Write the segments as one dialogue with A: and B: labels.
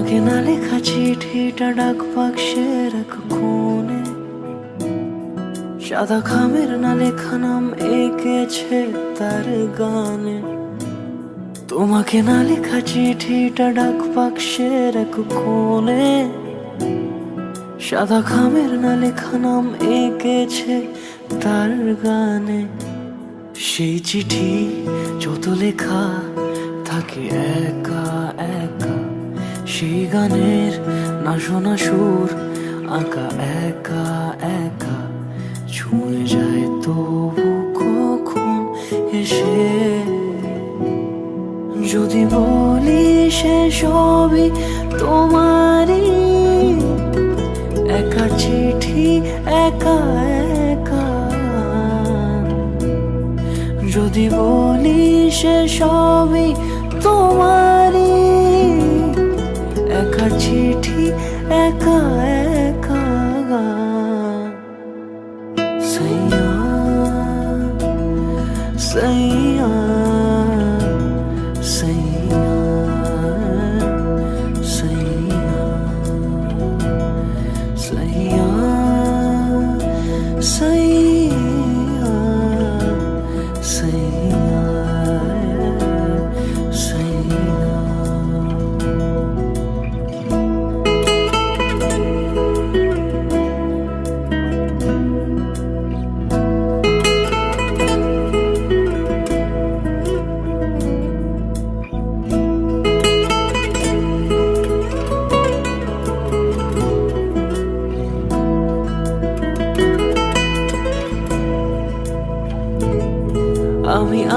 A: তোমাকে না লেখা চিঠিটা ডাক বাক্সের এক কোণে, সাদা খামের না লেখা নাম এঁকেছে তার গানে। তোমাকে না লেখা চিঠিটা ডাক বাক্সের এক কোণে, সাদা খামের না লেখা নাম এঁকেছে তার গানে। সেই চিঠি যত লেখা থাকে একা একা, সেই গানের না শোনা সুর আঁকা একা একা, ছুঁয়ে যায় তবু কখন এসে। যদি বলি সে সবই তোমারই, একা চিঠি একা একা। যদি বলি সে সবই তোমারই, একা চিঠি একা একা। সাইয়া সাইয়া সাইয়া সাইয়া সাইয়া সাইয়া সাইয়া সাইয়া।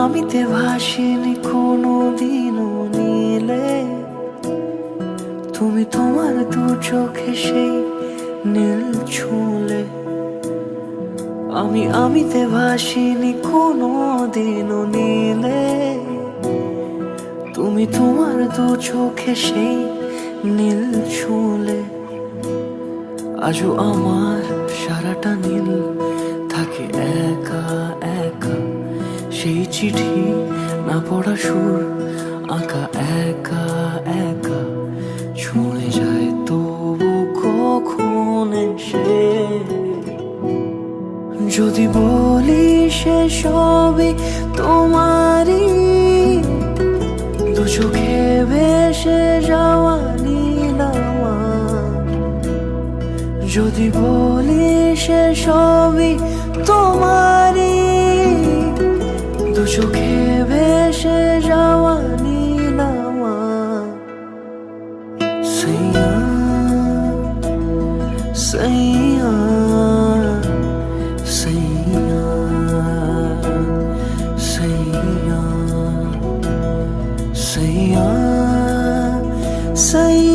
A: আমিতে ভাসিনি কোনো দিনও নীলে, তুমি তোমার দু চোখে সেই নীল ছুঁলে। আমিতে ভাসিনি কোনো দিনও নীলে, তুমি তোমার দু চোখে সেই নীল ছুঁলে। আজও আমার সারাটা নীল থাকে একা একা, সেই চিঠি না পড়া সুর আঁকা একা একা, ছুঁয়ে যায় তবু কখন এসে। যদি বলি সে সবই তোমারই, দু চোখে ভেসে যাওয়া নীলামা। যদি বলি সে সবই তোমারই, দু চোখে ভেসে যাওয়া নীলামা। সাইয়া সাইয়া সাইয়া সাইয়া সাইয়া সাইয়া।